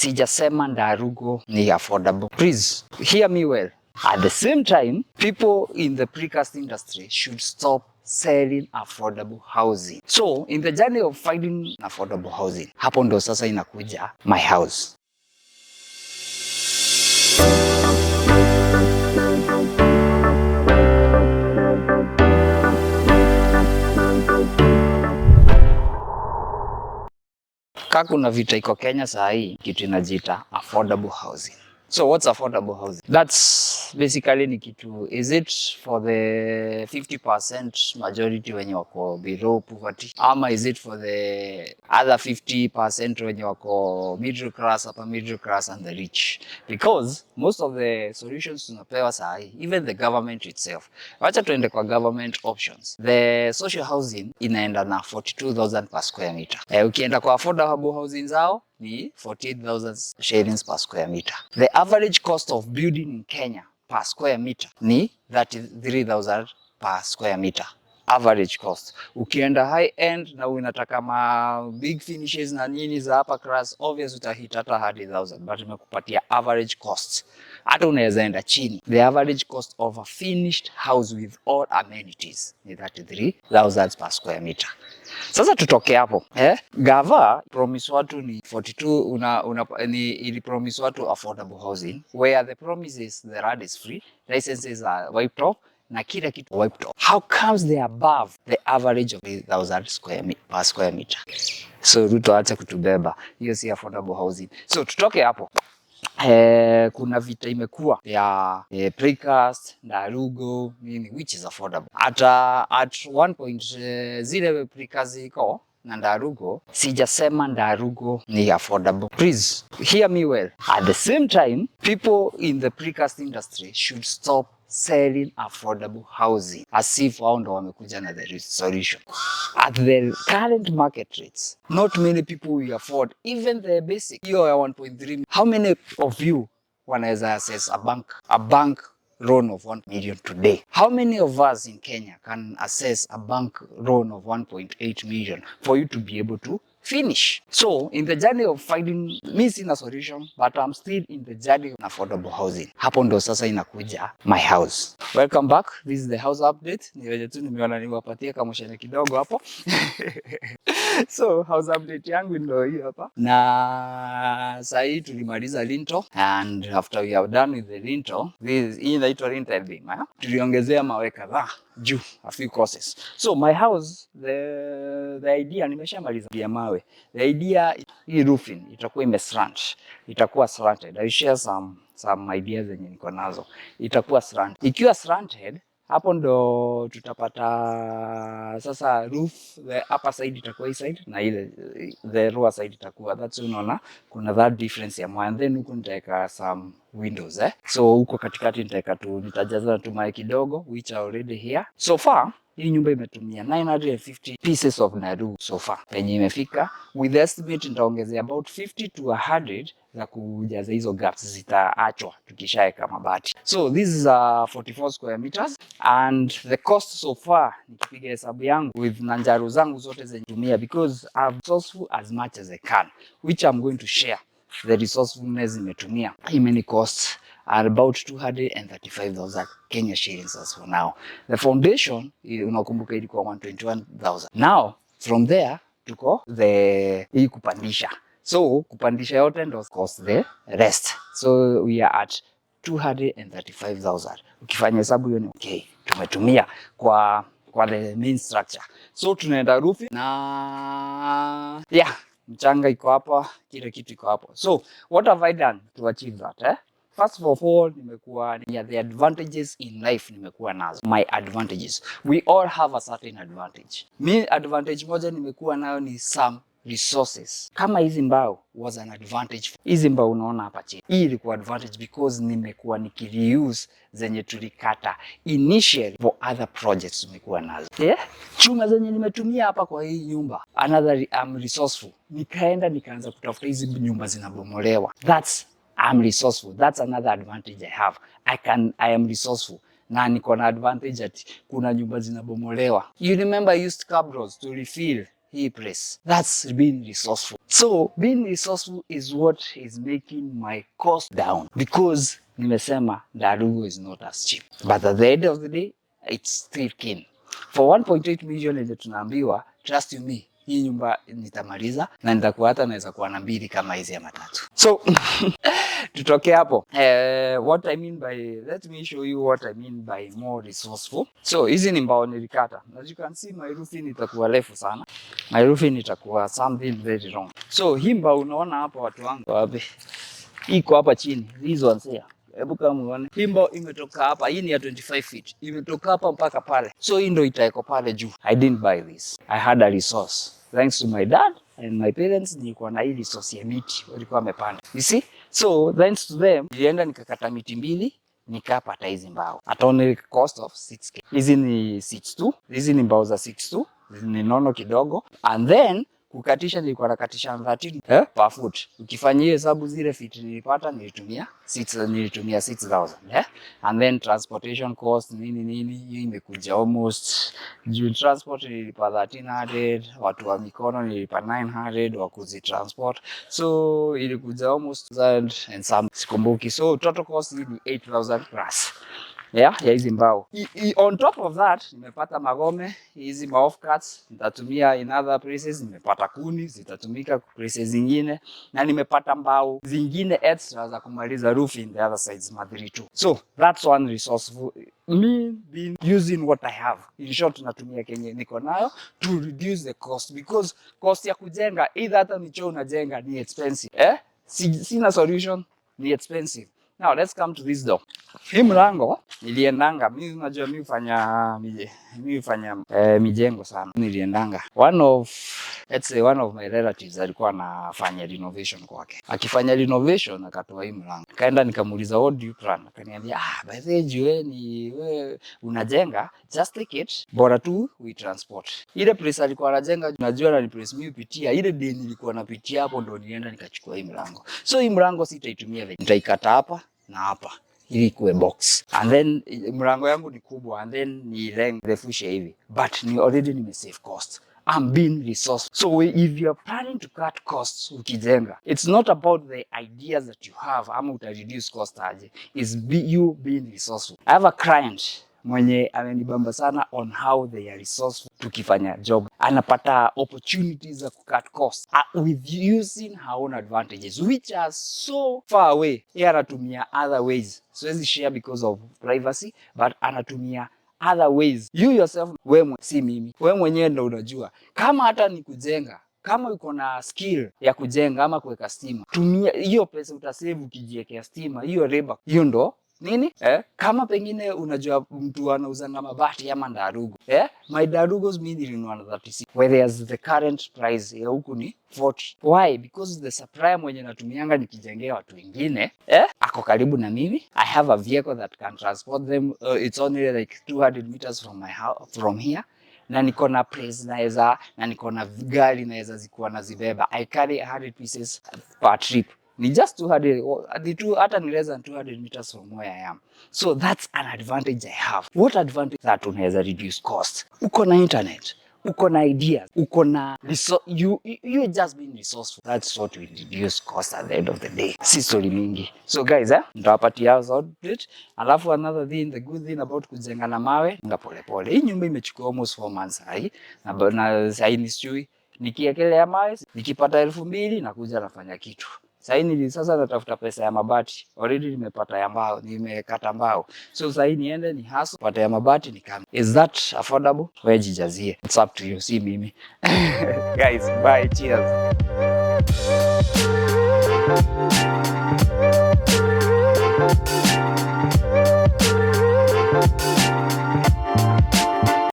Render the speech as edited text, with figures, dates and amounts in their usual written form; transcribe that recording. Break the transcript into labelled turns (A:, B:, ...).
A: Sijasema Ndarugo ni affordable. Please hear me well. At the same time, people in the precast industry should stop selling affordable housing. So in the journey of finding affordable housing, hapo ndo sasa inakuja my house. Kuna vita iko Kenya saa hii kitu inajiita affordable housing. So what's affordable housing? That's basically ni kitu, is it for the 50% majority wenye wako below poverty, ama is it for the other 50% wenye wako middle class, upper middle class and the rich? Because most of the solutions tunapewa saa hii, even the government itself. Wacha tuende kwa government options. The social housing inaenda na 42,000 per square meter. Ukienda kwa affordable housing zao ni 48,000 shillings per square meter. The average cost of building in Kenya per square meter ni 33,000 per square meter. Average cost. Ukienda high end na unataka ma big finishes na nini za upper class, obviously utahit hata 100,000, but nimekupatia average cost. Hata unaweza enda chini. The average cost of a finished house with all amenities ni 33,000 per square meter. Sasa tutoke hapo. Gava promise watu ni 42, ili promise watu affordable housing, where the promise is the rent is free, licenses are wiped off, na kila kitu wiped off. How comes they above the average of 3,000 per square meter? So Ruto acha kutubeba, hiyo si affordable housing. So tutoke hapo. Kuna vita imekuwa ya precast, Ndarugo, nini, which is affordable. At one point, zile precast iko na Ndarugo, sijasema Ndarugo ni affordable. Please hear me well. At the same time, people in the precast industry should stop selling affordable housing as if wao ndo wamekuja na the solution. At the current market rates, not many people will afford even the basic. Hiyo ya 1.3. How many of you wanaweza access a bank loan of 1 million today? How many of us in Kenya can access a bank loan of 1.8 million for you to be able to finish? So in the journey of finding, me sina solution, but I'm still in the journey of affordable housing. Hapo ndo sasa inakuja my house. Welcome back. This is the house update. Niweje tu nimeona niwapatie kama shene kidogo hapo. So house update yangu ndio hii hapa. Na sasa hii tulimaliza lintel, and after we have done with the lintel, hii inaitwa lintel beam. Tuliongezea mawe kadhaa juu, a few courses. So my house, the idea nimeshamaliza ya mawe. The idea, hii roofing itakuwa imeslant, itakuwa slanted. I share some ideas zenye niko nazo. Itakuwa slanted. Ikiwa slanted, hapo ndo tutapata sasa roof, the upper side itakuwa hii side na ile the lower side itakuwa. That's unaona kuna that difference ya mwa, and then huko nitaweka some windows. So huko katikati nitajaza tu mawe kidogo, which are already here. So far hii nyumba imetumia 950 pieces of Ndarugo so far. Penye imefika with the estimate nitaongezea about 50 to 100 za kujaza hizo gaps zitaachwa tukishaeka mabati. So this is 44 square meters, and the cost so far nikipiga hesabu yangu with nanjaru zangu zote zenye, because I'm resourceful as much as I can, which I'm going to share the resourcefulness imetumia. Imeni cost are about 235,000 Kenya shillings as for now. The foundation unakumbuka ilikuwa 121,000. Now from there tuko hii kupandisha. So kupandisha yote ndo cost the rest. So we are at 235,000. Ukifanya hesabu hiyo ni okay. Tumetumia kwa the main structure. So tunaenda roofing na mchanga iko hapa, kile kitu iko hapo. So what have I done to achieve that? First of all, nimekuwa the advantages in life nimekuwa nazo. My advantages. We all have a certain advantage. Me advantage moja nimekuwa nayo ni some resources. Kama hizi mbao was an advantage. Hizi mbao unaona hapa chini. Hii ilikuwa advantage because nimekuwa nikireuse zenye tulikata initially for other projects nimekuwa nazo. Chuma zenye nimetumia hapa kwa hii nyumba. Another, I'm resourceful. Nikaanza kutafuta hizi nyumba zinabomolewa. I'm resourceful. That's another advantage I have. I am resourceful. Na niko na advantage ati kuna nyumba zinabomolewa. You remember I used cabros to refill hii place. That's being resourceful. So being resourceful is what is making my cost down, because nimesema Darugo is not as cheap, but at the end of the day it's still keen. For 1.8 million yenye tunaambiwa, trust you me, hii nyumba nitamaliza na nitakuwa hata naweza kuwa na mbili kama hizi ya matatu. So tutoke hapo. What I mean by, let me show you what I mean by more resourceful. So hizi ni mbao nilikata. As you can see, my roofing itakuwa refu sana. My roofing itakuwa something very wrong. So hii mbao unaona hapa watu wangu wapi? Iko hapa chini. These ones here. Hebu kama muone. Hii mbao imetoka hapa. Hii ni ya 25 feet. Imetoka hapa mpaka pale. So hii ndio itaeko pale juu. I didn't buy this. I had a resource. Thanks to my dad and my parents, nilikuwa na hii resource ya miti walikuwa wamepanda. You see? So thanks to them, nilienda nikakata miti mbili, nikapata hizi mbao. At only cost of 6k. Hizi ni 6.2. Hizi ni mbao za 6.2. Ni nono kidogo. And then kukatisha nilikuwa nakatisha 13 per foot. Ukifanyia hesabu zile feet nilipata, nilitumia 6000. And then transportation cost nini hiyo imekuja almost, juu transport nilipa 1300, watu wa mikono nilipa 900 wa kuzi transport. So ilikuja almost 1000 and some, sikumbuki. So total cost ni 8000 plus. Ya hizi mbao. On top of that, nimepata magome, hizi ma off cuts nitatumia in other places, nimepata kuni zitatumika places zingine, na nimepata mbao zingine extra za kumaliza roof in the other sides madhiri too. So that's one resourceful, me being using what I have. In short, natumia kenye niko nayo to reduce the cost, because cost ya kujenga either hata ni choo unajenga ni expensive. Sina solution, ni expensive. Now let's come to this door. Hii mlango niliendanga, mimi unajua mimi hufanya mijengo sana. Niliendanga one of my relatives alikuwa anafanya renovation kwake. Akifanya renovation akatoa hii mlango. Kaenda nikamuuliza what do you plan? Akaniambia by the way wewe unajenga, just take it, bora tu we transport. Ile place alikuwa anajenga, unajua na ni place mimi pitia, ile day nilikuwa napitia hapo ndo nienda nikachukua hii mlango. So hii mlango sitaitumia vile. Nitaikata hapa na hapa ili kuwe box. And then mlango yangu ni kubwa, and then ni refushe hivi. But ni already nime-save cost. I'm being resourceful. So if you are planning to cut costs ukijenga, it's not about the ideas that you have ama uta reduce cost aje. It's you being resourceful. I have a client mwenye amenibamba sana on how they are resourceful. Tukifanya job anapata opportunities za cut costs with using her own advantages, which are so far away. Yeye anatumia other ways, siwezi share because of privacy, but anatumia other ways. You yourself, wewe si mimi, wewe mwenyewe ndo unajua kama hata ni kujenga, kama uko na skill ya kujenga ama kuweka stima, tumia hiyo pesa, utasave ukijiwekea stima, hiyo labor, hiyo ndo nini? Kama pengine unajua mtu anauza na mabati ama Darugo. My Darugos mimi nilinunua na 36. Whereas the current price ya huku ni 40. Why? Because the supplier mwenye natumianga nikijengea watu wengine, ako karibu na mimi. I have a vehicle that can transport them. It's only like 200 meters from my house, from here. Na niko na place naweza, na niko na gari naweza zikuwa nazibeba. I carry 100 pieces per trip. Ni just 200, hata ni less than 200 meters from where I am. So that's an advantage I have. What advantage? That unaweza reduce cost. Uko na internet, uko na ideas, uko na you just being resourceful. That's what will reduce cost at the end of the day. Si story mingi. So guys, nitawapatia update. Alafu another thing, the good thing about kujenga na mawe, nga pole pole. Hii nyumba imechukua almost 4 months hai. Na sai nisijui nikiekelea mawe, nikipata 2000 nakuja nafanya kitu. Sasa natafuta pesa ya mabati. Already nimepata ya mbao, nimekata mbao. So sasa niende ni hustle pata ya mabati ni kama. Is that affordable? Wewe jijazie. It's up to you, si mimi. Guys, bye, cheers.